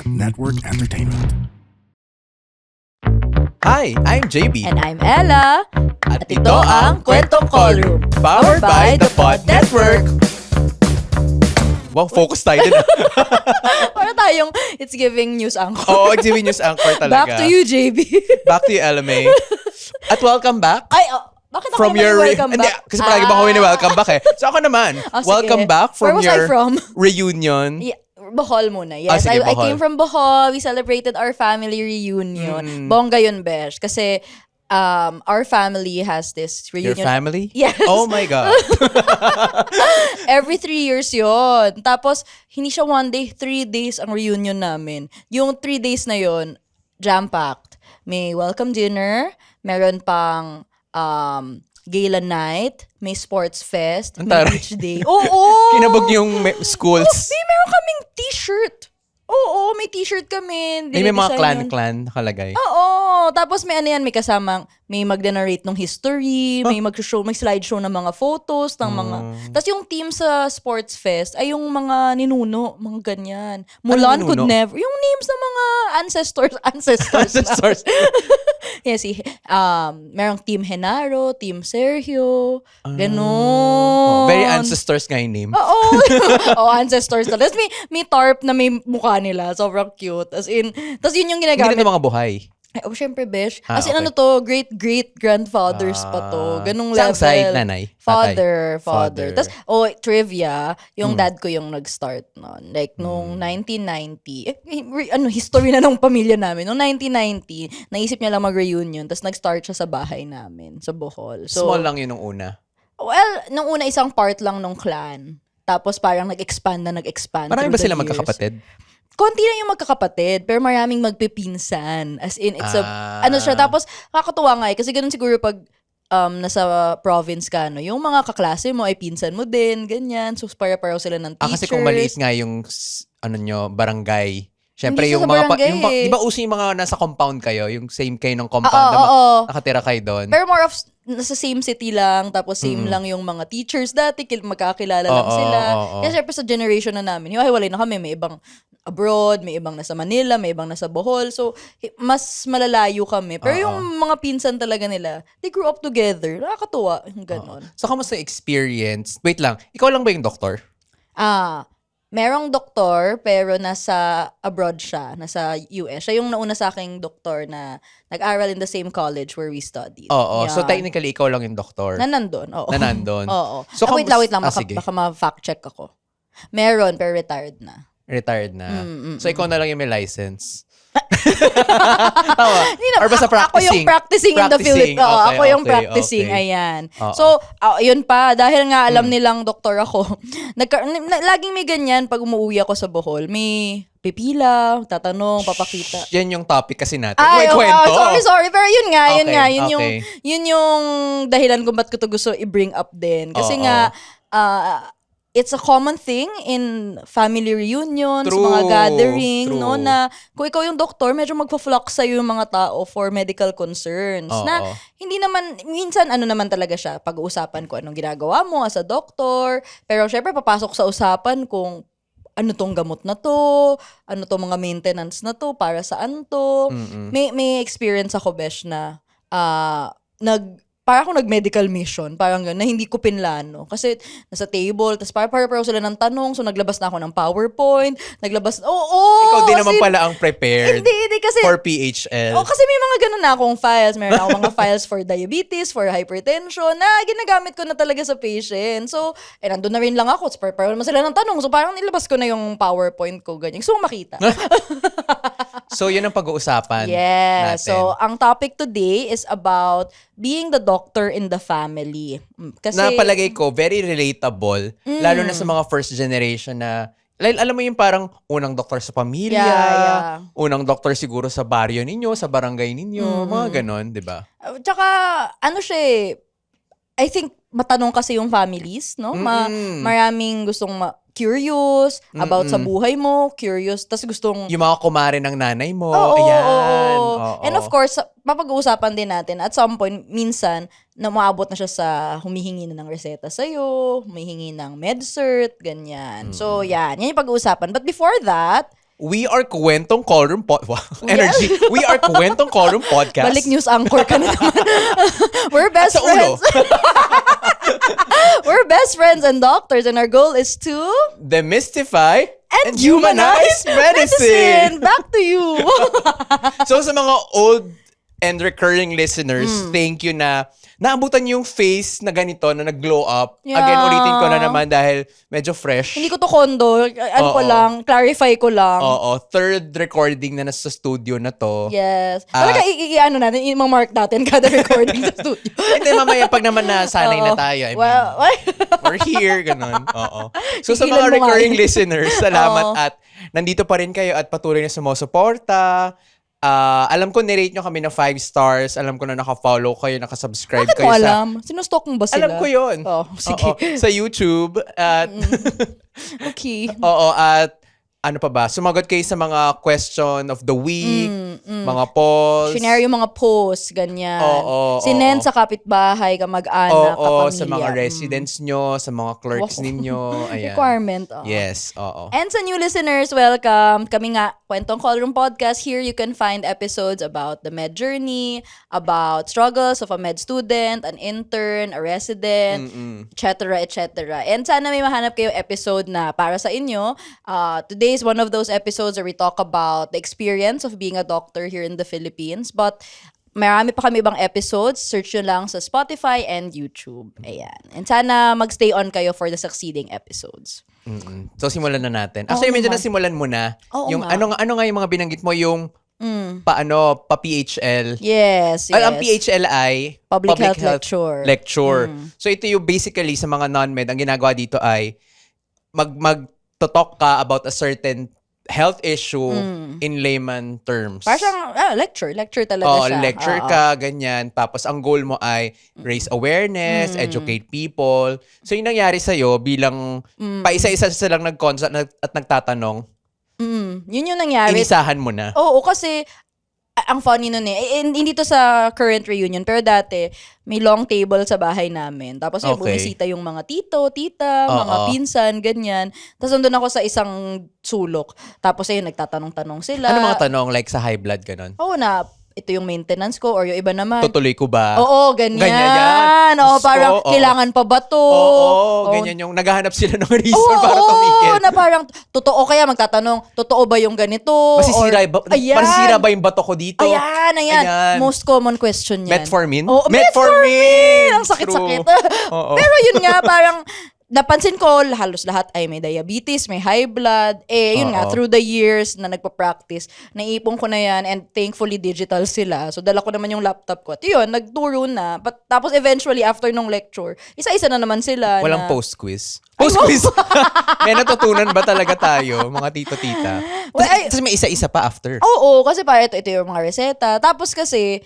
Network Entertainment. Hi, I'm JB. And I'm Ella. At ito ang Kwentong Callroom, powered by the Pod Network. Wow, focus tayo din. Para tayong it's giving news anchor. Oo, exhibit news anchor talaga. Back to you, JB. Back to you, LMA. At welcome back. Ay, bakit ako From naman your welcome Hindi, back? kasi palagi ba ako welcome back eh. So ako naman, Sige. welcome back Where from was your I from? reunion. Yeah, Bohol muna. Yes, Sige, I Bohol. came from Bohol. We celebrated our family reunion. Bongga yun, besh. Kasi our family has this Your reunion. family? Yes. Oh my God. Every 3 years yon. Tapos, hindi siya 1 day, 3 days ang reunion namin. Yung 3 days na yon, jam-packed. May welcome dinner, meron pang gala night, may sports fest, Ang may taray. beach day. Oo! Kinabog yung schools. Meron kaming t-shirt. Oo, may t-shirt kami. May mga Dinedesign yun. clan nakalagay. Oo. Tapos may ano yan, may kasamang, may magde-narrate ng history, may mag-show, may slideshow ng mga photos, ng mga... Tapos yung team sa Sports Fest ay yung mga ninuno, mga ganyan. Mulan ninuno? could never... Yung names ng mga ancestors. Ancestors. Yes, merong Team Henaro, Team Sergio, Oh, ganon. very ancestors nga yung name. Oo. Oh, ancestors. Tapos may tarp na may mukha nila. Sobrang cute. As in, tapos yun yung Hindi ginagamit. na mga buhay. Ay, oh, syempre, besh. Ah, As in, okay. ano to, great-great-grandfathers pa to. Ganung level. Saan side, nanay? Father. Father. Tapos, trivia, yung dad ko yung nag-start nun. Like, nung 1990, history na ng pamilya namin. Nung 1990, naisip niya lang mag-reunion, tapos nag-start siya sa bahay namin, sa Bohol. So, Small lang yun nung una. well, nung una, isang part lang nung clan. Tapos, parang nag-expand. Marami ba through the sila years. magkakapatid? Konti lang yung magkakapatid, pero maraming magpipinsan. As in, it's ano siya. Tapos, kakatuwa nga eh. Kasi ganun siguro pag nasa province ka, no, yung mga kaklase mo ay pinsan mo din, ganyan. So, para-paraw sila ng teachers. Kasi kung maliit nga yung, barangay. Siyempre, Hindi yung siya sa mga, barangay di ba uso yung mga nasa compound kayo? Yung same kayo ng compound Oo, na oo. nakatira kayo doon? Pero more of, nasa same city lang, tapos same lang yung mga teachers dati, magkakilala lang sila. Kaya syempre sa generation na namin, hiwa-hiwalay na kami, may ibang abroad, may ibang nasa Manila, may ibang nasa Bohol. So, mas malalayo kami. Pero yung mga pinsan talaga nila, they grew up together. Nakakatuwa, yung ganon. So, kamusta yung experience? Wait lang, ikaw lang ba yung doktor? Merong doktor, pero nasa abroad siya, nasa US. Siya yung nauna sa aking doktor na nag-aral in the same college where we studied. Oo. Yeah. So, technically, ikaw lang yung doktor. Na nandun, oo. Na nandun. Oo. So, Wait lang, sige. baka ma-fact check ako. Meron, pero retired na. Retired na. So, ikaw na lang yung may license. Tawa. Or basta Ako yung practicing in the Philippines. Oo, Okay, ako yung okay, practicing, okay. ayan. Oo. So, yun pa, dahil nga alam nilang doktor ako, laging may ganyan pag umuwi ako sa Bohol. May pipila, tatanong, papakita. Yan yung topic kasi natin. Ay, May kwento. sorry. Pero yun nga. Okay. Yun yung dahilan kung ba't ko to gusto i-bring up din. Kasi Oo. nga, it's a common thing in family reunions, True. mga gathering, True. no, na kung ikaw yung doktor, medyo magpa-flock sa'yo yung mga tao for medical concerns. Oo. Na hindi naman, minsan naman talaga siya, pag-uusapan ko anong ginagawa mo as a doctor, pero syempre papasok sa usapan kung ano tong gamot na to, ano tong mga maintenance na to, para saan to. May experience ako, besh, na para akong nag-medical mission, parang gano'n, na hindi ko pinlano. Kasi nasa table, tapos para sila ng tanong, so naglabas na ako ng PowerPoint, Ikaw din naman pala ang prepared Hindi kasi, for PHL. kasi may mga ganun na akong files. Meron ako mga files for diabetes, for hypertension, na ginagamit ko na talaga sa patient. So, nandun na rin lang ako, so para naman sila ng tanong, so parang nilabas ko na yung PowerPoint ko, ganyan. So, makita. So, yun ang pag-uusapan Yeah. natin. So, ang topic today is about being the doctor in the family. Kasi, Napalagay ko, very relatable. Lalo na sa mga first generation na, alam mo yung parang unang doktor sa pamilya, Yeah. unang doktor siguro sa baryo ninyo, sa barangay ninyo, mga ganon, di ba? Tsaka, siya I think, matanong kasi yung families, no? Maraming gustong curious about sa buhay mo, curious, tas gustong... Yung mga kumare ng nanay mo, Oo, ayan. oo. Oo. And of course, papag-uusapan din natin, at some point, minsan, na maabot na siya sa humihingi na ng reseta sa'yo, humihingi ng med cert, ganyan. So, yan yung pag-uusapan. But before that, We are Kwentong Callroom Energy. We are Kwentong Callroom Podcast. Balik news anchor ka na naman. We're best Sa ulo. friends. We're best friends and doctors, and our goal is to Demystify and humanize medicine. Back to you. So sa mga old and recurring listeners, thank you na naabutan yung face na ganito na nag-glow up. Yeah. Again, ulitin ko na naman dahil medyo fresh. Hindi ko to kondo. Ano ko Oo. lang, clarify ko lang. Oo, third recording na nasa studio na to. Yes. Talaga, ano natin, i-mark natin kada recording sa studio. Hindi, mamaya pag naman nasanay na tayo. I mean, Well, we're here, ganun. Oo. So sa Tigilan mga mo nga recurring yun. listeners, salamat Oo. at nandito pa rin kayo at patuloy na sumusuporta. Alam ko, nirate nyo kami ng 5 stars. Alam ko na naka-follow kayo, naka-subscribe bakit kayo mo alam? Sinustalk mo ba sila? Alam ko yun. Oh, sige. Oo. Sa YouTube. At, Okay. oo, at ano pa ba? Sumagot kayo sa mga question of the week, mga polls. Shinare yung mga posts, ganyan. Oo, Sinend oo. sa kapitbahay, kamag-anak, Oo, kapamilya. sa mga residents nyo, sa mga clerks Wow. ninyo. Ayan. Requirement. Oo. Yes, oo. And sa new listeners, welcome. Kami nga, Kwentong Callroom Podcast. Here you can find episodes about the med journey, about struggles of a med student, an intern, a resident, etc., etc. And sana may mahanap kayo episode na para sa inyo. Today is one of those episodes where we talk about the experience of being a doctor here in the Philippines. But marami pa kami ibang episodes. Search nyo lang sa Spotify and YouTube. Ayan. And sana magstay on kayo for the succeeding episodes. So simulan na natin. Oo Actually, medyo naman. nasimulan mo na. Oo Yung nga. ano nga yung mga binanggit mo, yung pa-PHL. Yes, yes. Ang PHL ay Public Health Lecture. So ito yung basically sa mga non-med, ang ginagawa dito ay mag-talk ka about a certain health issue in layman terms. Parang siyang, lecture talaga Oo, siya. lecture Oo. ka, ganyan. Tapos ang goal mo ay raise awareness, educate people. So yung nangyari sa'yo bilang paisa-isa silang nag-consult at nagtatanong, Yun yung nangyari. inisahan mo na. Oo, kasi ang funny nun hindi to sa current reunion, pero dati, may long table sa bahay namin. Tapos yung Okay. bumisita yung mga tito, tita, mga Oo. pinsan, ganyan. Tapos nandun ako sa isang sulok. Tapos ayun, nagtatanong-tanong sila. Ano mga tanong? Like sa high blood, ganon? Oo na, ito yung maintenance ko or yung iba naman. Tutuloy ko ba? Oo, ganyan. Ganyan yan. Oo, Diyos parang ko, oo. kailangan pa ba to? Oo, ganyan yung naghahanap sila ng reason para tumigil. Oo, na parang, totoo kaya magtatanong, totoo ba yung ganito? Masisira ba yung bato ko dito? Ayan. Most common question yan. Metformin? Oo, Metformin! Ang sakit-sakit. Oo. Pero yun nga, parang, napansin ko, halos lahat ay may diabetes, may high blood. Yun nga, Oo. through the years na nagpa-practice, naipon ko na yan and thankfully digital sila. So, dala ko naman yung laptop ko. At yun, nagturo na. Tapos eventually, after nung lecture, isa-isa na naman sila. Walang na, post-quiz. Post-quiz! May natutunan ba talaga tayo, mga tito-tita? Well, Tapos may isa-isa pa after. Oo, kasi para ito yung mga reseta. Tapos kasi,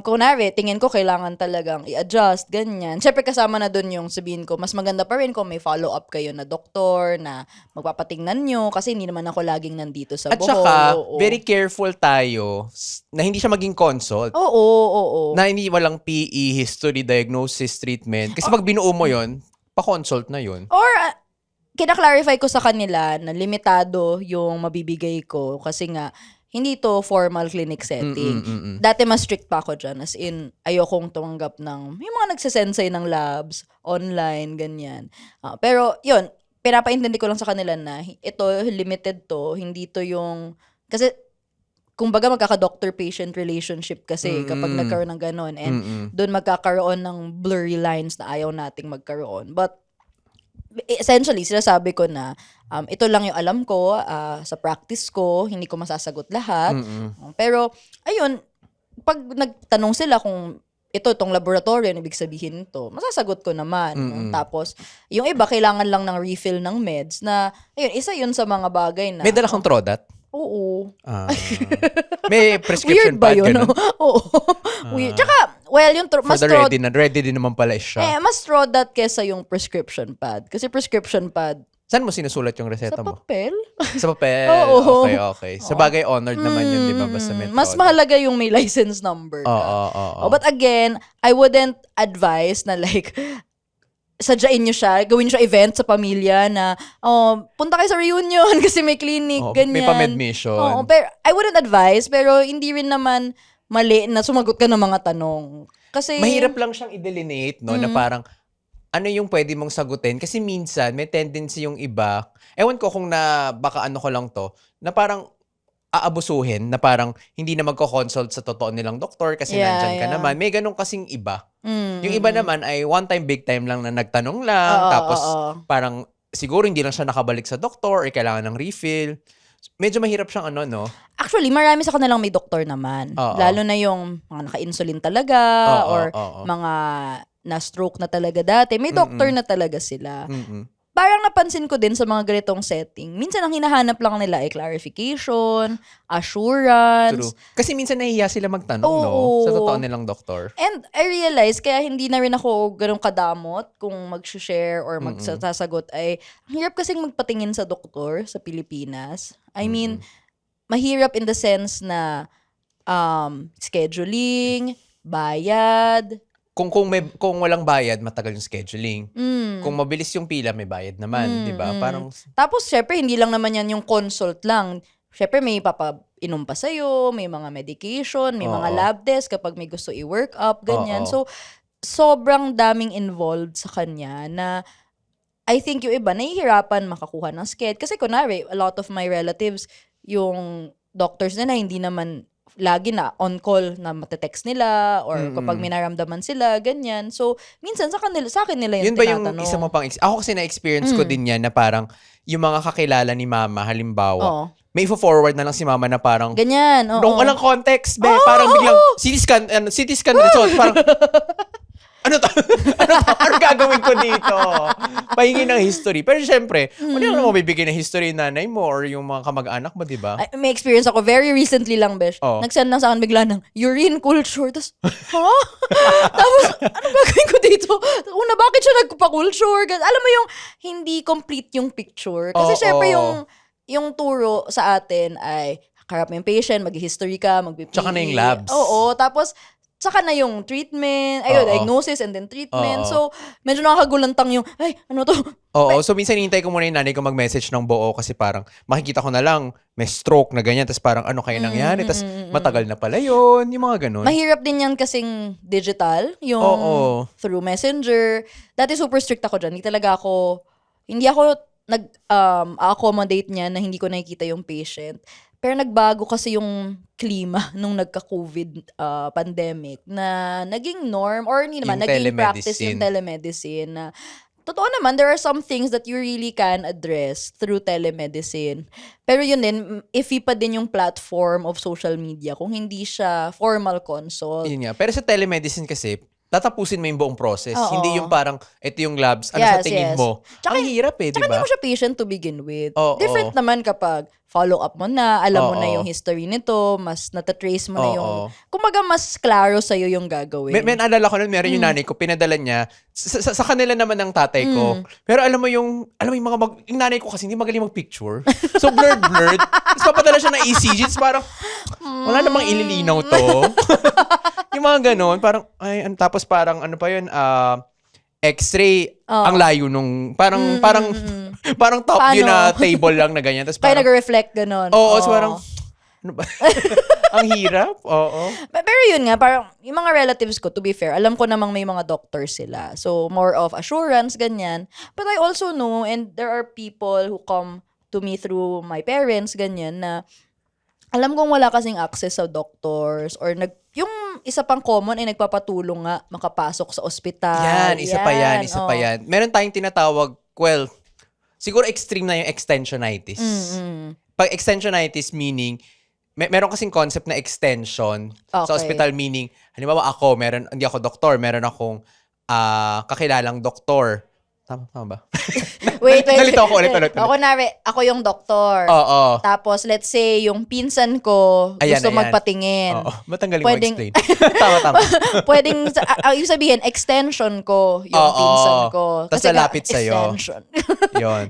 kunwari, tingin ko kailangan talagang i-adjust, ganyan. Siyempre kasama na dun yung sabihin ko, mas maganda pa rin kung may follow-up kayo na doktor na magpapatingnan nyo kasi hindi naman ako laging nandito sa At Bohol. saka, Oo. very careful tayo na hindi siya maging consult. Oo. Na hindi walang PE, history, diagnosis, treatment. Kasi pag binuo mo yon, pa-consult na yon. Or, kina-clarify ko sa kanila na limitado yung mabibigay ko kasi nga, hindi to formal clinic setting. Dati mas strict pa ako dyan. As in, ayokong tumanggap ng, yung mga nagsasensay ng labs, online, ganyan. Pero, yun, pinapaintindi ko lang sa kanila na ito, limited to, hindi to yung, kasi, kumbaga magkaka-doctor-patient relationship kasi kapag nagkaroon ng ganon. And doon magkakaroon ng blurry lines na ayaw nating magkaroon. But, essentially, sinasabi ko na ito lang yung alam ko sa practice ko, hindi ko masasagot lahat. Pero, ayun, pag nagtanong sila kung itong laboratory, ibig sabihin ito, masasagot ko naman. Tapos, yung iba, kailangan lang ng refill ng meds na, ayun, isa yun sa mga bagay na... May dala kang Trodat? Oo. May prescription Weird ba pad, yun? ganun? Oo. Weird. Tsaka, well, yung For mas the ready din naman pala siya. mas Trodat kesa yung prescription pad. Kasi prescription pad, Saan mo sinusulat yung sa reseta mo? papel. Sa papel. Oo. Okay. Sa bagay, honored naman yun, di ba? Basta may Mas Trodat. mahalaga yung may license number. Oo. But again, I wouldn't advise na like, sadyain nyo siya, gawin siya event sa pamilya na, punta kayo sa reunion kasi may clinic, ganyan. May pamedmission. Pero I wouldn't advise, pero hindi rin naman mali na sumagot ka ng mga tanong. Kasi, Mahirap lang siyang i-delineate, no? Na parang, ano yung pwede mong sagutin? Kasi minsan, may tendency yung iba, ewan ko kung baka ano ko lang to, na parang, aabusuhin, na parang, hindi na magko-consult sa totoo nilang doktor kasi nandyan ka naman. May ganun kasing iba. Yung iba naman ay one time, big time lang na nagtanong lang, tapos parang siguro hindi lang siya nakabalik sa doktor or kailangan ng refill. Medyo mahirap siyang no? Actually, marami sa kanilang may doktor naman. Lalo na yung mga naka-insulin talaga or mga na-stroke na talaga dati. May doktor na talaga sila. Parang napansin ko din sa mga ganitong setting, minsan ang hinahanap lang nila ay clarification, assurance. True. Kasi minsan nahihiya sila magtanong, no? Sa totoo nilang doktor. And I realize, kaya hindi na rin ako ganun kadamot kung mag-share or magsasagot ay, ang hirap kasing magpatingin sa doktor sa Pilipinas. I mean, mahirap in the sense na scheduling, bayad. Kung walang bayad, matagal yung scheduling. Kung mabilis yung pila, may bayad naman, 'di ba? Parang Tapos syempre hindi lang naman yan yung consult lang. Syempre may papainom pa sa'yo, may mga medication, may mga lab test kapag may gusto i-work up, ganyan. So sobrang daming involved sa kanya na I think yung iba nahihirapan makakuha ng sked. Kasi kunwari, a lot of my relatives, yung doctors nila hindi naman lagi na on call na matetext nila or kapag may naramdaman sila, ganyan. So, minsan sa akin nila yung yun ba tinatanong. yung isa mo pang ako kasi na-experience ko din yan na parang yung mga kakilala ni mama, halimbawa, may forward na lang si mama na parang ganyan, walang context, parang biglang CT scan result, parang ano gagawin ko dito? Pahingi ng history. Pero syempre, wala naman mabibigay ng history ng nanay mo or yung mga kamag-anak mo, di ba? May experience ako very recently lang, besh. Nag-send lang sa akin bigla ng urine culture. Tapos, Tapos, ano gagawin ko dito? Una, bakit siya nagpa-culture? Alam mo yung hindi complete yung picture. Kasi syempre yung turo sa atin ay harap mo yung patient, mag-history ka, mag-BP. Tsaka na yung labs. Tapos, saka na yung treatment, diagnosis and then treatment. So, medyo nakakagulantang yung, ano to? So minsan hinintay ko muna yung nanay ko mag-message ng buo kasi parang makikita ko na lang may stroke na ganyan, tapos parang ano kaya nangyari, tapos matagal na pala yun, yung mga ganun. Mahirap din yan kasing digital, yung through messenger. Dati super strict ako dyan. Hindi ako nag-accommodate niya na hindi ko nakikita yung patient. Pero nagbago kasi yung klima nung nagka-COVID pandemic na naging norm or hindi naman, naging practice yung telemedicine. Na, totoo naman, there are some things that you really can address through telemedicine. Pero yun din, iffy pa din yung platform of social media kung hindi siya formal consult. Yun nga. Pero sa telemedicine kasi, tatapusin mo yung buong process. Hindi yung parang, ito yung labs, ano sa tingin mo? Tsaka, ang hirap di ba? Tsaka hindi mo siya patient to begin with. Different naman kapag follow-up mo na, alam mo na yung history nito, mas natatrace mo na yung, kumaga mas klaro sa'yo yung gagawin. May naalala ko nun, meron yung nanay ko, pinadala niya, sa kanila naman ng tatay ko. Pero alam mo yung yung nanay ko kasi hindi magaling mag-picture. So blurred. Tapos papadala siya ng ECG, tapos parang, wala namang ililinaw to. Yung mga ganon, parang, tapos parang, ano pa yun, X-ray, ang layo nung, parang top view na table lang na ganyan. Tapos parang nag-reflect ganon. So parang, ano ba? Ang hirap, Pero yun nga, parang, yung mga relatives ko, to be fair, alam ko namang may mga doctors sila. So, more of assurance, ganyan. But I also know, and there are people who come to me through my parents, ganyan, na alam kong wala kasing access sa doctors or yung isa pang common ay nagpapatulong nga makapasok sa ospital. Isa pa yan. Meron tayong tinatawag, siguro extreme na yung extensionitis. Pag extensionitis meaning, meron kasing concept na extension sa ospital meaning, halimbawa hindi ako doktor, meron akong kakilalang doktor. Tama ba? Wait. Nalito ako ulit. Ako yung doktor. Tapos, let's say, yung pinsan ko gusto magpatingin. Matanggalin mo explain. Tama. Pwedeng, yung sabihin, extension ko yung pinsan ko. Tapos lalapit sa'yo. Extension.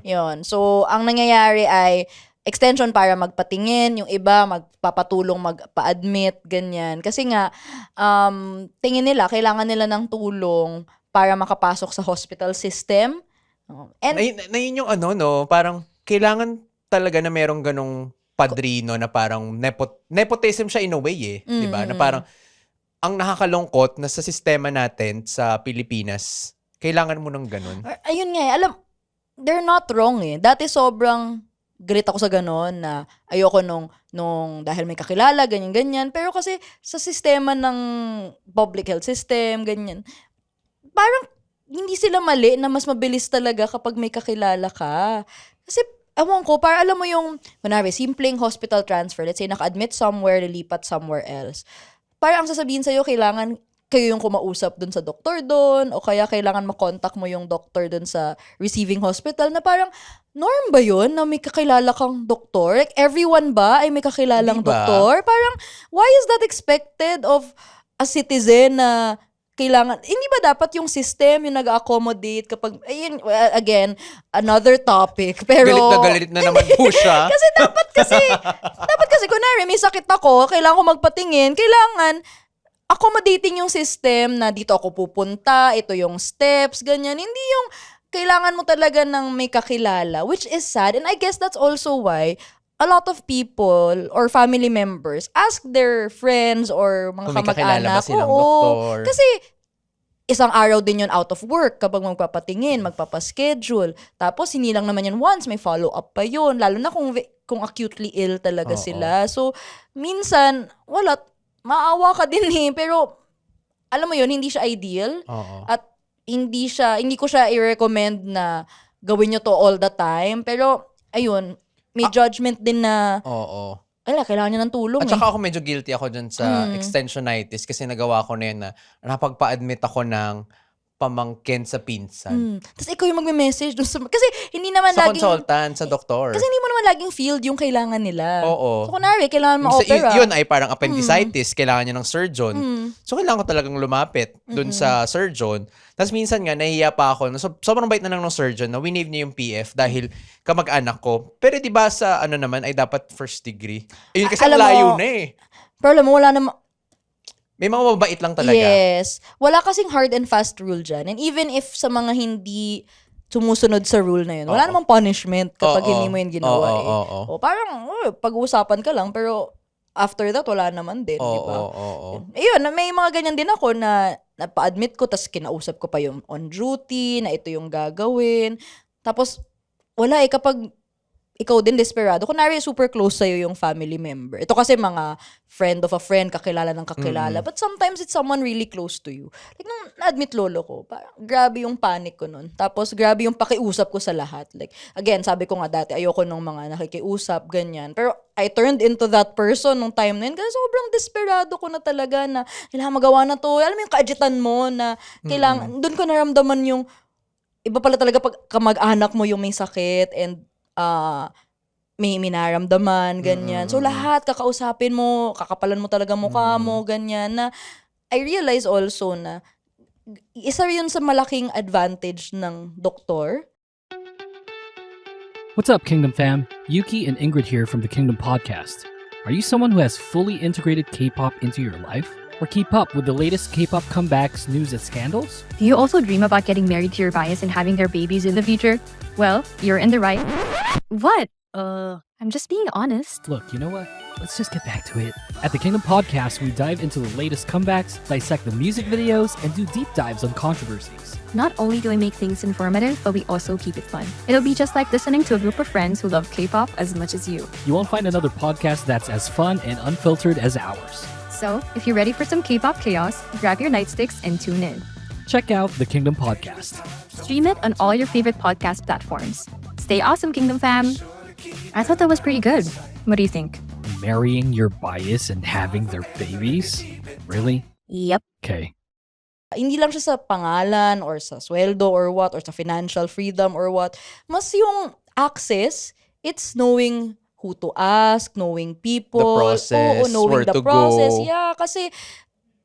Yun. So, ang nangyayari ay, extension para magpatingin, yung iba magpapatulong magpa-admit, ganyan. Kasi nga, tingin nila, kailangan nila ng tulong para makapasok sa hospital system. And Na yun yung parang kailangan talaga na merong ganong padrino na parang nepotism siya in a way di ba? Na parang ang nakakalungkot na sa sistema natin sa Pilipinas, kailangan mo ng ganon. ayun nga, they're not wrong Dati sobrang galit ako sa ganon na ayoko nung dahil may kakilala, ganyan-ganyan. Pero kasi sa sistema ng public health system, ganyan, parang hindi sila mali na mas mabilis talaga kapag may kakilala ka. Kasi, ewan ko, para alam mo yung, kunwari, simpleng hospital transfer, let's say, naka-admit somewhere, lilipat somewhere else. Parang ang sasabihin sa'yo, kailangan kayo yung kumausap dun sa doktor dun, o kaya kailangan makontak mo yung doktor dun sa receiving hospital, na parang, norm ba yun na may kakilala kang doktor? Like, everyone ba ay may kakilalang doktor? Parang, why is that expected of a citizen na kailangan, hindi ba dapat yung system yung nag-accommodate kapag, ayun, again, another topic, pero galit na naman po siya. dapat kasi, kunwari, may sakit ako, kailangan ko magpatingin, kailangan accommodating yung system na dito ako pupunta, ito yung steps, ganyan. Hindi yung kailangan mo talaga ng may kakilala, which is sad. And I guess that's also why a lot of people or family members ask their friends or mga Kung may kakilala kamag-anak. ba silang doktor. Kasi isang araw din yun out of work kapag magpapatingin, magpapaschedule. Tapos hindi lang naman yan once, may follow-up pa yun. Lalo na kung acutely ill talaga sila. So, minsan, maawa ka din pero alam mo yun, hindi siya ideal. At hindi ko siya i-recommend na gawin nyo to all the time. Pero, ayun, may judgment din na kailangan niya ng tulong. At saka ako medyo guilty ako dyan sa extensionitis kasi nagawa ko na yun na napagpa-admit ako ng pamangkin sa pinsan. Tapos ikaw yung magme-message dun kasi hindi naman sa laging consultant, sa doktor. Kasi hindi mo naman laging field yung kailangan nila. Oo. So kunwari, kailangan ma-opera. Yun ay parang appendicitis, kailangan niya ng surgeon. So kailangan ko talagang lumapit dun sa surgeon. Tapos minsan nga, nahihiya pa ako. Sobrang bait na lang ng surgeon na winave niya yung PF dahil kamag-anak ko. Pero di ba sa naman ay dapat first degree? Ayun kasi ang layo na Pero alam mo, wala naman. May mga mabait lang talaga. Yes. Wala kasing hard and fast rule dyan. And even if sa mga hindi sumusunod sa rule na yun, wala namang punishment kapag hindi mo yun ginawa O parang, pag-uusapan ka lang, pero after that, wala naman din, di ba? Ayun, may mga ganyan din ako na napa-admit ko, tas kinausap ko pa yung on duty, na ito yung gagawin. Tapos, wala kapag ikaw din desperado. Kunwari, super close sa'yo yung family member. Ito kasi mga friend of a friend, kakilala ng kakilala. But sometimes it's someone really close to you. Like, nung na-admit lolo ko, parang grabe yung panic ko nun. Tapos, grabe yung pakiusap ko sa lahat. Like, again, sabi ko nga dati, ayoko nung mga nakikiusap, ganyan. Pero, I turned into that person nung time na yun kasi sobrang desperado ko na talaga na kailangan magawa na to. Alam mo yung kaajitan mo na kailangan, doon ko naramdaman yung iba pala talaga pag kamag-anak mo yung may sakit and may minaramdaman, ganyan. So, lahat, kakausapin mo, kakapalan mo talaga mukha mo, ganyan. Na, I realize also na, isa yun sa malaking advantage ng doktor. What's up, Kingdom fam? Yuki and Ingrid here from the Kingdom Podcast. Are you someone who has fully integrated K-pop into your life? Or keep up with the latest K-pop comebacks, news, and scandals? Do you also dream about getting married to your bias and having their babies in the future? Well, you're in the right... What? I'm just being honest. Look, you know what? Let's just get back to it. At the Kingdom Podcast, we dive into the latest comebacks, dissect the music videos, and do deep dives on controversies. Not only do we make things informative, but we also keep it fun. It'll be just like listening to a group of friends who love K-pop as much as you. You won't find another podcast that's as fun and unfiltered as ours. So, if you're ready for some K-pop chaos, grab your nightsticks and tune in. Check out the Kingdom Podcast. Stream it on all your favorite podcast platforms. Stay awesome, Kingdom fam! I thought that was pretty good. What do you think? Marrying your bias and having their babies? Really? Yep. Okay. Hindi lang siya sa pangalan or sa sweldo or what, or sa financial freedom or what. Mas yung access, it's knowing who to ask, knowing people. The process, knowing where the to process. go. Yeah, kasi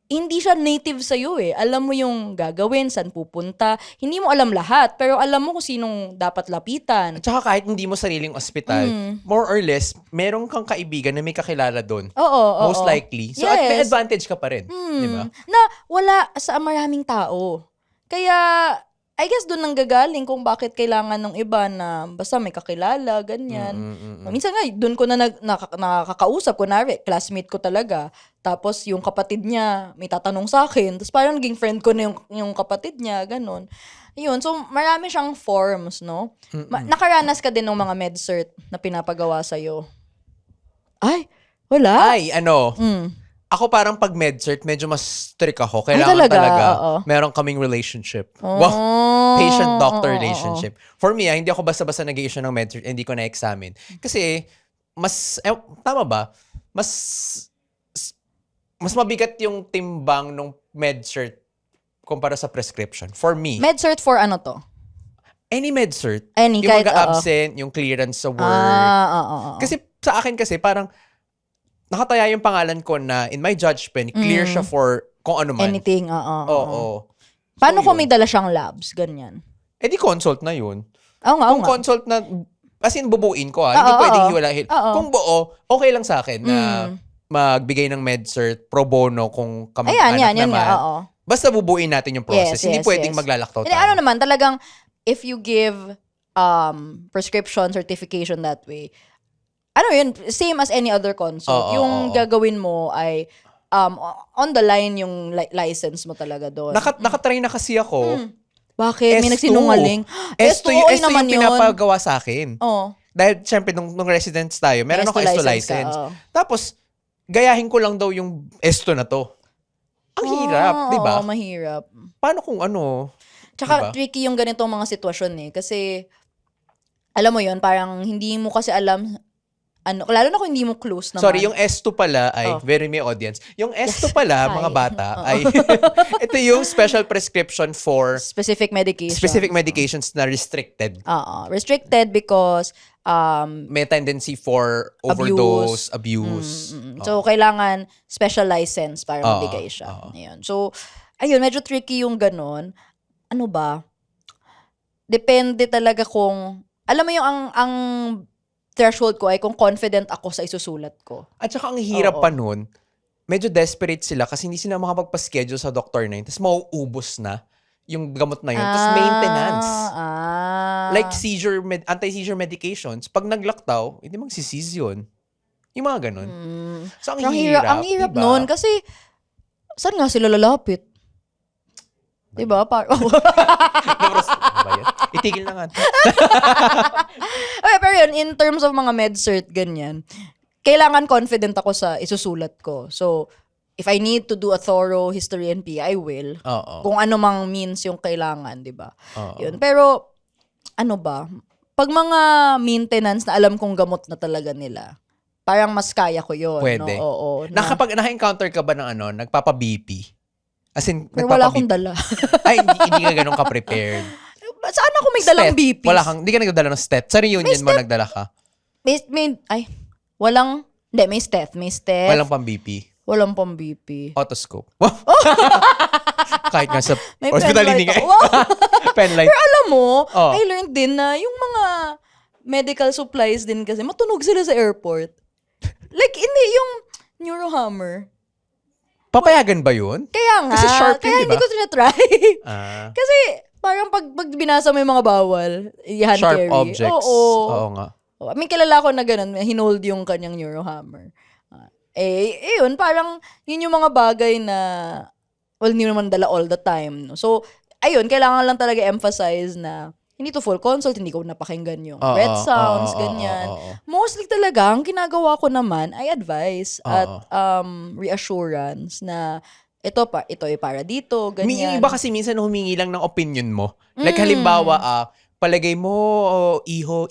hindi siya native sa'yo Alam mo yung gagawin, saan pupunta. Hindi mo alam lahat, pero alam mo kung sinong dapat lapitan. At saka kahit hindi mo sariling ospital, more or less, meron kang kaibigan na may kakilala doon. Oo. Most likely. So, at may advantage ka pa rin. Di ba? Na wala sa maraming tao. Kaya, I guess doon nanggagaling kung bakit kailangan ng iba na basta may kakilala, ganyan. Minsan nga, doon ko na nakakausap, kunwari, classmate ko talaga. Tapos yung kapatid niya, may tatanong sa akin. Tapos parang naging friend ko na yung kapatid niya, ganun. Yun, so marami siyang forms, no? Nakaranas ka din ng mga med-cert na pinapagawa sa'yo? Ay, wala. Ay, ano, ako parang pag med-cert, medyo mas strict ako. Kailangan talaga? talaga, Oo. meron kaming relationship. Oh, Wow, patient-doctor oo. relationship. For me, hindi ako basta-basta nag-i-issue ng med-cert, hindi ko na-examine. Kasi, tama ba? Mas mabigat yung timbang ng med-cert kumpara sa prescription. For me. Med-cert for ano to? Any med-cert. Any, Yung kahit, mag-absent, yung clearance sa work. Oo. Kasi sa akin kasi parang nakataya yung pangalan ko na in my judgment, clear siya for kung ano man. Anything, Oo. Paano So, kung yun. may dala siyang labs? Ganyan. Eh di consult na yun. Oo nga, Kung consult na, as in bubuin ko hindi Oo, pwedeng oo. hiwalahin. Oo. Kung buo, okay lang sa akin na magbigay ng med-cert pro bono kung kamag-anak Ayan, yan naman. nga, oo. Basta bubuin natin yung process. Hindi pwedeng maglalaktaw Hindi, tayo. ano naman, talagang, if you give prescription certification that way, ano yun, same as any other consult. Oo, yung oo. gagawin mo ay on the line yung license mo talaga doon. Nakatry na kasi ako. Bakit? May S2. nagsinungaling? S2 okay yung naman yun. pinapagawa sa akin. Oo. Dahil syempre, nung residents tayo, meron S2 akong S2 license license. ka, oo. Tapos, gayahin ko lang daw yung S2 na to. Ang hirap, di ba? Oo, mahirap. Paano kung ano? Tsaka Diba? tricky yung ganitong mga sitwasyon Kasi, alam mo yon parang hindi mo kasi alam, lalo na kung hindi mo close naman. Sorry, yung S2 pala ay, Oh. very may audience. Yung S2 pala, Hi. mga bata, Oo. ay, ito yung special prescription for specific medication. specific medications na restricted. Restricted because May tendency for overdose, abuse. So, kailangan special license para Oo, mabigay siya. oo. Ayun. So, ayun, medyo tricky yung ganun. Ano ba? Depende talaga kung, alam mo yung ang threshold ko ay kung confident ako sa isusulat ko. At saka ang hirap Oo. pa nun, medyo desperate sila kasi hindi sila makapagpa-schedule sa doctor na yun. Tapos mauubos na yung gamot na yun. Tapos maintenance. Like anti-seizure medications, pag nag-lockdown, hindi magsiseize yun. Yung mga ganun. So, ang hirap. Ang hirap diba? nun kasi saan nga sila lalapit? Diba? Ano ba yan? Itigil na nga. Okay, pero yun, in terms of mga med-cert, ganyan, kailangan confident ako sa isusulat ko. So, if I need to do a thorough history and PI, I will. Oo. Kung ano mang means yung kailangan, di ba? Oo. Yun. Pero, ano ba? Pag mga maintenance na alam kong gamot na talaga nila, parang mas kaya ko yun. Pwede. No? Oo. Naka-encounter ka ba ng nagpapa-BP? As in, Pero wala akong nagpapa-BP? dala. Ay, hindi ka ganun ka-prepared. Saan ako may dalang Stet. BP? Hindi ka nagdala ng stet. Sa reunion mo nagdala ka. May stet. Walang pang-BP. Walang pang BP. Otoscope. Kahit nga sa May hospital penlight hindi nga. ako. Wow. Penlight. Pero alam mo, Oh. I learned din na yung mga medical supplies din kasi matunog sila sa airport. Like, hindi yung Neurohammer. Papayagan ba yun? Kaya nga. Kasi sharp yun, kaya hindi diba? ko tinatry. Ah, Kasi parang pag binasa mo yung mga bawal, hand sharp carry. objects. Oo. Oo nga. May kilala ko na ganun, hinold yung kanyang Neurohammer. Yun, parang yun yung mga bagay na, well, hindi naman dala all the time. No? So, ayun, kailangan lang talaga emphasize na hindi to full consult, hindi ko napakinggan yung red sounds, ganyan. Mostly talaga, ang ginagawa ko naman ay advice at reassurance na ito ay para dito, ganyan. Yung iba kasi minsan humingi lang ng opinion mo. Like halimbawa, palagay mo, iho,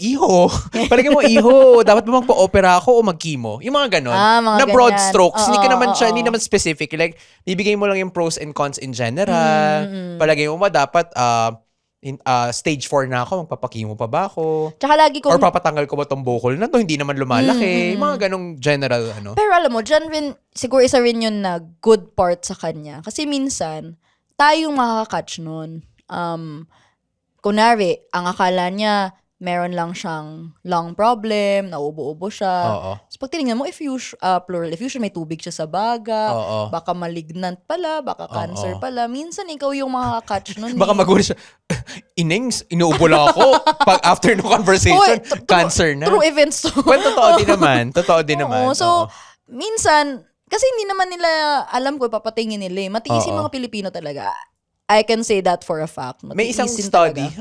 palagay mo, iho, dapat ba magpa-opera ako o mag-chemo? Yung mga ganon. Mga na broad ganyan. strokes. Hindi ka naman siya, Oo. hindi naman specific. Like, bibigay mo lang yung pros and cons in general. Palagay mo ba dapat, stage 4 na ako, magpapakimo pa ba ako? Tsaka lagi kong Or papatanggal ko ba tong bukol na to? Hindi naman lumalaki. Mga ganong general, Pero alam mo, dyan rin, siguro isa rin yun na good part sa kanya. Kasi minsan, tayong makaka-catch nun. Kunwari, ang akala niya, meron lang siyang lung problem, nauubo-ubo siya. Oo. So pag tinignan mo, plural effusion, may tubig siya sa baga, Oo. baka malignant pala, baka cancer pala. Minsan ikaw yung makaka-catch nun Baka magulo siya. Inings, inuubo lang ako. Pag after no conversation, cancer na. True events to. Well, totoo din naman. Totoo din naman. Oo, so, minsan, kasi hindi naman nila alam ko, papatingin nila eh. Matiis yung mga Pilipino talaga. I can say that for a fact. May isang Matiisin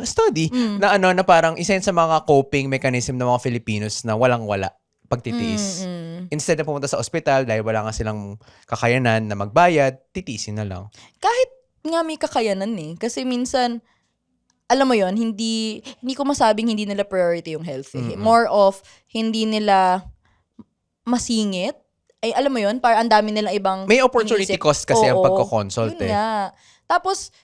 study na na parang isa yun sa mga coping mechanism ng mga Filipinos na walang-wala pagtitiis. Instead na pumunta sa ospital dahil wala nga silang kakayanan na magbayad, titiisin na lang. Kahit nga may kakayanan eh. Kasi minsan, alam mo yon, hindi ko masabing hindi nila priority yung health. More of, hindi nila masingit. Ay, alam mo yon, para ang dami nilang ibang May opportunity iniisip. cost kasi ang Oo, pagko-consult yun nga. Tapos,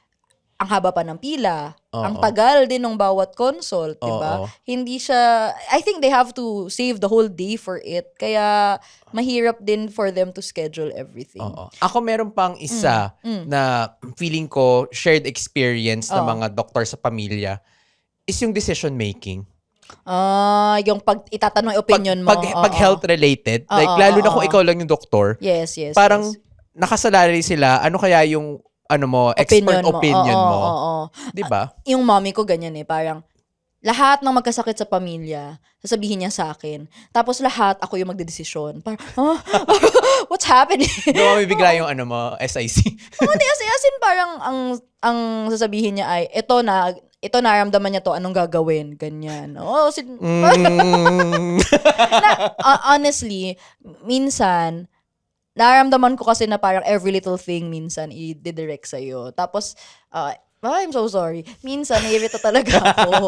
ang haba pa ng pila. Oo. Ang tagal din ng bawat consult, di ba? Oo. Hindi siya, I think they have to save the whole day for it. Kaya, mahirap din for them to schedule everything. Oo. Ako meron pang isa na feeling ko shared experience ng mga doktor sa pamilya is yung decision making. Yung pag itatanong yung opinion mo. Pag health related, like lalo na kung ikaw lang yung doktor, Yes. parang yes. nakasalari sila, ano kaya yung expert opinion mo. Oo. 'Di ba? Yung mommy ko ganyan eh, parang lahat ng magkasakit sa pamilya, sasabihin niya sa akin. Tapos lahat ako yung magdedesisyon. Parang, what's happening? Dumami bigla yung SIC. Hindi, as in parang ang sasabihin niya ay, ito naramdaman niya to, anong gagawin? Ganyan. Honestly, minsan, naramdaman ko kasi na parang every little thing minsan i-direct sa'yo. Tapos, I'm so sorry. Minsan, naiirita talaga ako.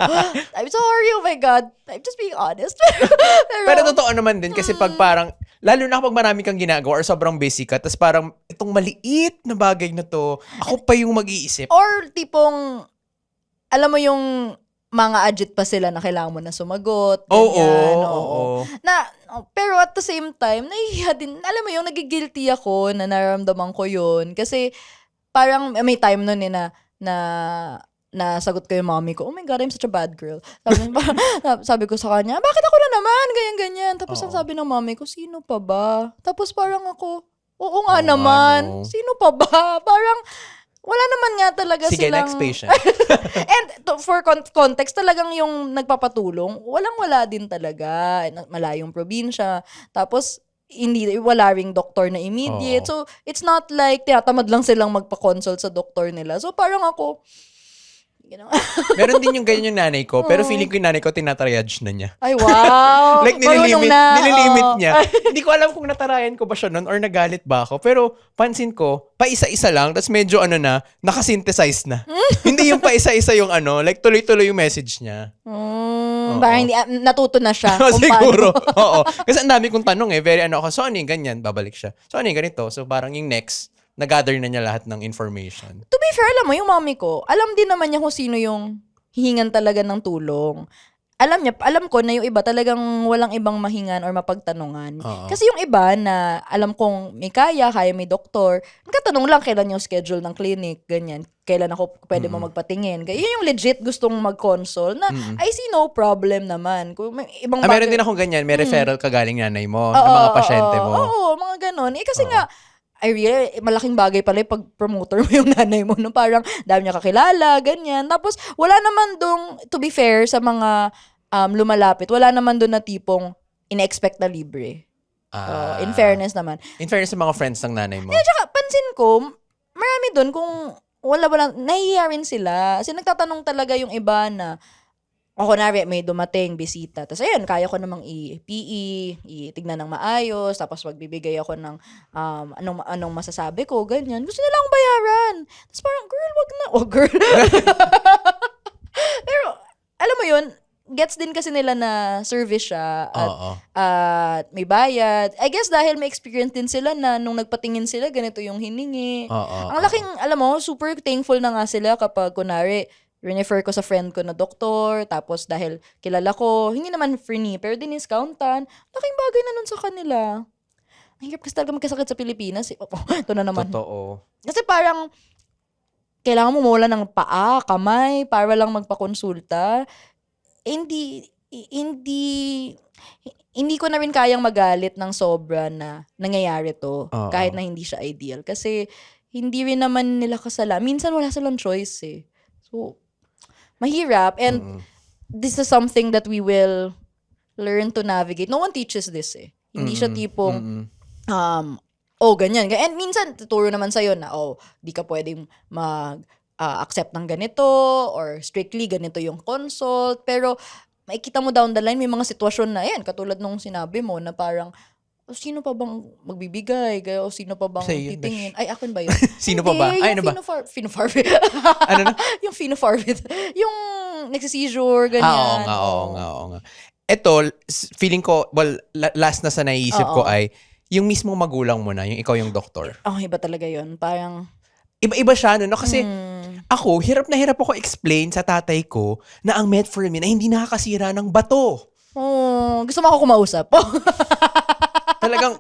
I'm sorry, oh my God. I'm just being honest. Pero totoo naman din kasi pag parang, lalo na kapag marami kang ginagawa or sobrang busy ka, tapos parang itong maliit na bagay na to, ako pa yung mag-iisip. Or tipong, alam mo yung mga adjit pa sila na kailangan mo na sumagot. Ganyan, Oo. Pero at the same time, nahihiya din. Alam mo yung nagigilty ako na nararamdaman ko yun. Kasi parang may time nun eh na sagot ko yung mommy ko, oh my God, I'm such a bad girl. Sabi ko sa kanya, bakit ako na naman? Ganyan. Tapos ang sabi ng mommy ko, sino pa ba? Tapos parang ako, oo nga naman. Sino pa ba? Parang, wala naman nga talaga Sige, silang... next patient. And for context, talagang yung nagpapatulong, walang-wala din talaga. Malayong probinsya. Tapos, wala ring doktor na immediate. So, it's not like tinatamad lang silang magpa-consult sa doktor nila. So, parang ako, Meron din yung ganyan yung nanay ko, pero feeling ko yung nanay ko tinatriage na niya. ay, wow! Like, Marunong na. nililimit Oo. niya. Hindi ko alam kung natarayan ko ba siya nun or nagalit ba ako. Pero, pansin ko, paisa-isa lang, tapos medyo nakasynthesize na. Hindi yung paisa-isa yung like, tuloy-tuloy yung message niya. Parang hindi, natuto na siya. kung Siguro. paano. Oo. Kasi ang dami kong tanong very ako. So, ano yung ganyan? Babalik siya. So, ano yung ganito? So, parang yung next, nag-gather na niya lahat ng information. To be fair, alam mo, yung mommy ko, alam din naman niya kung sino yung hihingan talaga ng tulong. Alam ko na yung iba talagang walang ibang mahingan or mapagtanungan. Kasi yung iba na alam kong may kaya may doktor, nagkatanong lang kailan yung schedule ng clinic, ganyan. Kailan ako pwede mo magpatingin. Yun yung legit gustong mag-consult na I see no problem naman. Kung may ibang meron din akong ganyan. May referral ka galing nanay mo, ng mga pasyente mo. Oo, mga ganon. Kasi nga, malaking bagay pala yung pag-promoter mo yung nanay mo. No? Parang dami niya kakilala, ganyan. Tapos, wala naman dong, to be fair, sa mga lumalapit, wala naman dong na tipong ina-expect na libre. In fairness naman. In fairness sa mga friends ng nanay mo. Tsaka, pansin ko, marami dun kung wala, nahihiya rin sila. Kasi nagtatanong talaga yung iba na, kunwari, may dumating, bisita. Tapos, ayun, kaya ko namang i-PE, itignan ng maayos, tapos magbibigay ako ng anong masasabi ko, ganyan. Gusto nila akong bayaran. Tapos parang, girl, wag na. Oh, girl. Pero, alam mo yun, gets din kasi nila na service siya at may bayad. I guess dahil may experience din sila na nung nagpatingin sila, ganito yung hiningi. Ang laking, alam mo, super thankful na nga sila kapag, kunwari, refer ko sa friend ko na doktor, tapos dahil kilala ko, hindi naman free pero diniscountan, laking bagay na nun sa kanila. Ang hirap kasi talaga magkasakit sa Pilipinas. Ito na naman. Totoo. Kasi parang, kailangan mo mawala ng paa, kamay, para lang magpakonsulta. hindi hindi ko na rin kayang magalit ng sobra na nangyayari to Oo. kahit na hindi siya ideal. Kasi hindi rin naman nila kasalanan. Minsan wala silang choice eh. So, mahirap. And this is something that we will learn to navigate. No one teaches this eh. Hindi siya tipong, ganyan. And minsan, tuturo naman sa'yo na, di ka pwedeng accept ng ganito or strictly ganito yung consult. Pero, makikita mo down the line, may mga sitwasyon na yan. Katulad nung sinabi mo na parang, sino pa bang magbibigay? O sino pa bang Sa'yo yun, titingin? Ay, akin ba yun? Sino pa ba? Ay, ano ba? Phenofarbic. Ano na? Yung phenofarbic. Yung nagsiseizure, ganyan. Oo nga. Ito, feeling ko, last na sa naisip ko ay, yung mismong magulang mo na, yung ikaw yung doktor. Iba talaga yun. Parang, Iba-iba siya, no? Kasi, ako, hirap na hirap ako explain sa tatay ko na ang metformin ay hindi nakakasira ng bato. gusto mo ako kumausap. Talagang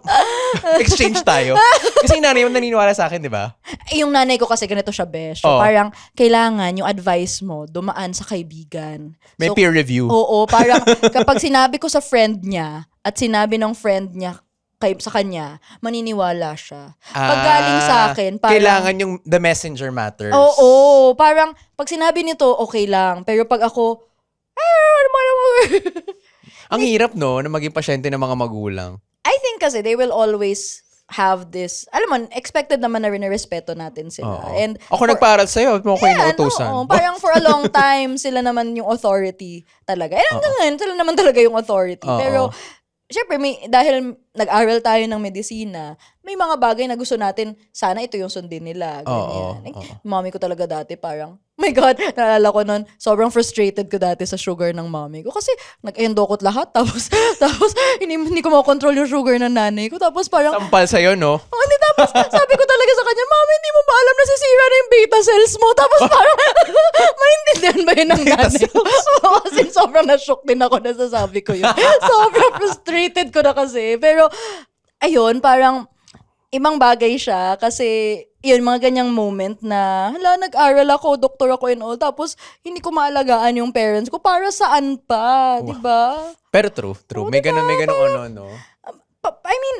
exchange tayo. Kasi yung nanay mo naniniwala sa akin, di ba? Yung nanay ko kasi ganito siya, besh. So, parang kailangan yung advice mo dumaan sa kaibigan. May So, peer review. Oo, parang kapag sinabi ko sa friend niya at sinabi ng friend niya sa kanya, maniniwala siya. Pag galing sa akin, parang kailangan yung the messenger matters. Oo, parang pag sinabi nito, okay lang. Pero pag ako, Ang hirap, no, na maging pasyente ng mga magulang. I think kasi they will always have this, alam mo, expected naman na rin na respeto natin sila. Oo. And Ako nagparal sa'yo, at mo ko inuutusan. oo. Parang for a long time, sila naman yung authority talaga. And hanggang ngayon, sila naman talaga yung authority. Oo. Pero, syempre, dahil nag-aral tayo ng medisina, may mga bagay na gusto natin, sana ito yung sundin nila. Ganyan. Mommy ko talaga dati parang, my God, naalala ko nun, sobrang frustrated ko dati sa sugar ng mommy ko. Kasi nag-endokot lahat, tapos hindi ko makontrol yung sugar ng nanay ko. Tapos parang, Sampal sa'yo, no? hindi, tapos sabi ko talaga sa kanya, Mami, hindi mo ba alam na sisira na yung beta cells mo? Tapos parang, maintindihan ba yun ng nanay ko? Kasi sobrang na-shock din ako na sasabi ko yun. Sobrang frustrated ko na kasi. Pero, ayun, parang, ibang bagay siya kasi yun, mga ganyang moment na nag-aral ako, doktor ako and all, tapos hindi ko maalagaan yung parents ko. Para saan pa? Di ba? Pero true. May ganun no? I mean,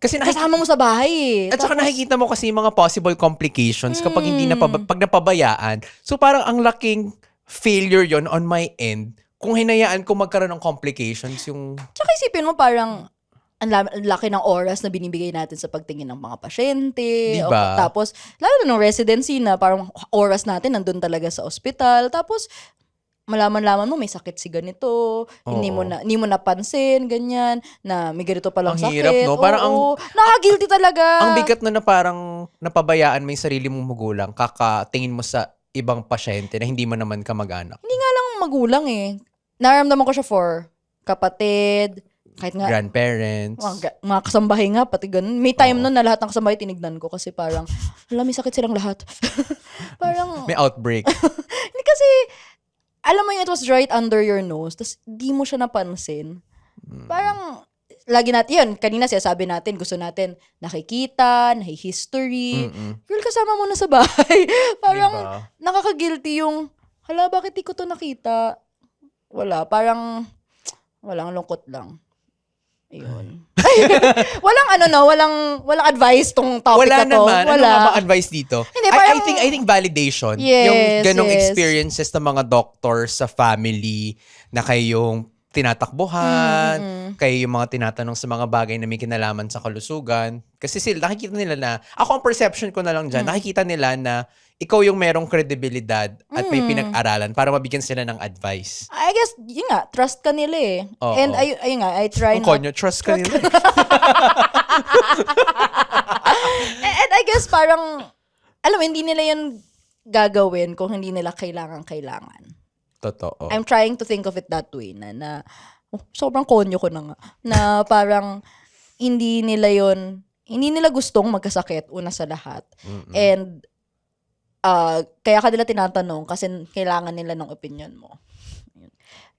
Kasi kasama mo sa bahay eh. At saka nakikita mo kasi yung mga possible complications kapag hindi pag napabayaan. So parang ang laking failure yon on my end kung hinayaan ko magkaroon ng complications yung... Tsaka isipin mo parang ang laki ng oras na binibigay natin sa pagtingin ng mga pasyente. Diba? Tapos, lalo na ng residency na parang oras natin nandun talaga sa ospital. Tapos, malaman-laman mo may sakit si ganito, hindi mo napansin, ganyan, na may ganito palang Ang sakit. hirap, no? Parang nakaka-guilty talaga. Ang bigat na parang napabayaan mo yung sarili mong magulang, kakatingin mo sa ibang pasyente na hindi mo naman kamag-anak. Hindi nga lang magulang eh. Naramdaman ko siya for kapatid, kahit nga Grandparents. mga kasambahay nga, pati ganun. May time nun na lahat ng kasambahay tinignan ko kasi parang, may sakit silang lahat. Parang, May outbreak. hindi kasi, alam mo yung it was right under your nose, tapos di mo siya napansin. Parang, lagi natin, yun, kanina sabi natin, gusto natin nakikita, nahihistory. Girl, kasama mo na sa bahay. Parang, Diba? nakaka-guilty yung, bakit di ko to nakita? Wala, parang, walang lungkot lang. Ayun. walang advice tong topic Wala na to. naman. Ano nga bang advice dito? Hindi, I parang- think validation. Yes, yung ganong yes. experiences ng mga doctors sa family na kayong tinatakbuhan, kayo yung mga tinatanong sa mga bagay na may kinalaman sa kalusugan. Kasi sila, nakikita nila na, ako ang perception ko na lang dyan, nakikita nila na ikaw yung merong kredibilidad at may pinag-aralan para mabigyan sila ng advice. I guess, yun nga, trust ka nila eh. Oo. And ayun nga, I try Ang not... konyo, trust ka nila. And I guess parang, alam mo, hindi nila yun gagawin kung hindi nila kailangan. Totoo. I'm trying to think of it that way na sobrang konyo ko na nga. Na parang hindi nila gustong magkasakit una sa lahat. And kaya ka nila tinatanong kasi kailangan nila ng opinion mo.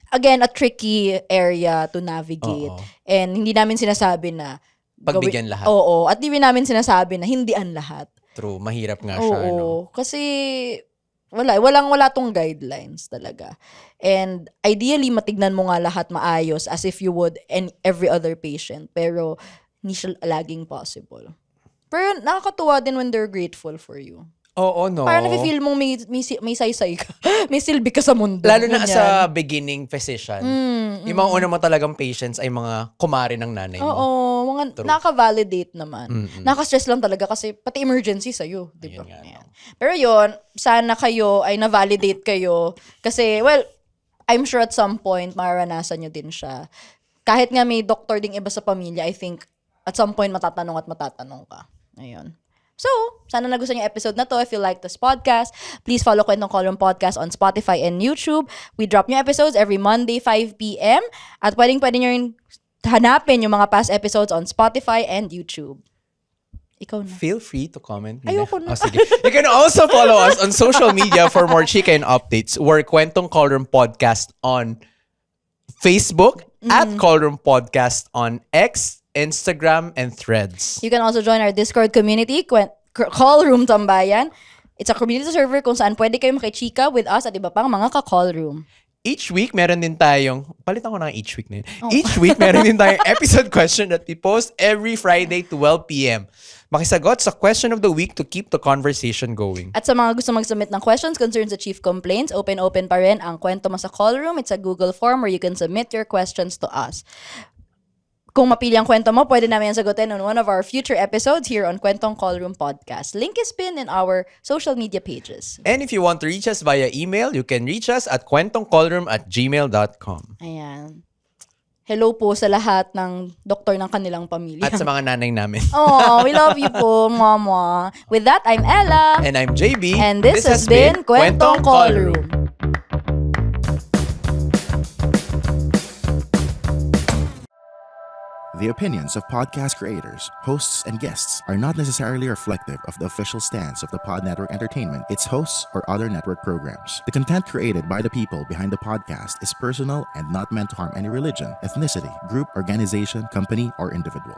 Again, a tricky area to navigate. Oo. And hindi namin sinasabi na Pagbigyan lahat. Oo. At hindi namin sinasabi na hindi ang lahat. True, mahirap nga siya. Oo. Ano? Kasi wala tong guidelines talaga. And ideally, matignan mo nga lahat maayos as if you would every other patient. Pero, hindi siya laging possible. Pero, nakakatuwa din when they're grateful for you. Oo, no. Parang nafe-feel mong may saysay ka. May silbi ka sa mundo. Lalo na Ganyan. sa beginning physician. Yung mga una mo talagang patients ay mga kumare ng nanay mo. Oo, mga naka-validate naman. Naka-stress lang talaga kasi pati emergency sa'yo. Diba? Ayun nga, no. Ayan. Pero yun, sana kayo ay na-validate kayo. Kasi, well, I'm sure at some point, mararanasan nyo din siya. Kahit nga may doctor ding iba sa pamilya, I think at some point matatanong ka. Ayun. So, sana nagustuhan yung episode na to. If you like this podcast, please follow Kwentong Callroom Podcast on Spotify and YouTube. We drop new episodes every Monday, 5 p.m. At pwede nyo rin hanapin yung mga past episodes on Spotify and YouTube. Ikaw na. Feel free to comment. Ayoko na. Oh, sige. You can also follow us on social media for more chika and updates. We're Kwentong Callroom Podcast on Facebook, at Callroom Podcast on X, Instagram, and Threads. You can also join our Discord community, Callroom Tambayan. It's a community server kung saan pwede kayo makichika with us at iba pang mga ka-callroom. Each week, meron din tayong, palitan ko na each week na yun. Each week, meron din tayong episode question that we post every Friday, 12 p.m. Makisagot sa question of the week to keep the conversation going. At sa mga gusto mag-submit ng questions, concerns, at chief complaints, open pa rin ang Kwento Mo sa Callroom. It's a Google form where you can submit your questions to us. Kung mapili ang kwento mo, pwede namin yan sagutin on one of our future episodes here on Kwentong Callroom Podcast. Link is pinned in our social media pages. And if you want to reach us via email, you can reach us at kwentongcallroom@gmail.com. Ayan. Hello po sa lahat ng doktor ng kanilang pamilya. At sa mga nanay namin. Oh, we love you po, mama. With that, I'm Ella. And I'm JB. And this has been Kwentong Callroom. The opinions of podcast creators, hosts, and guests are not necessarily reflective of the official stance of the Pod Network Entertainment, its hosts, or other network programs. The content created by the people behind the podcast is personal and not meant to harm any religion, ethnicity, group, organization, company, or individual.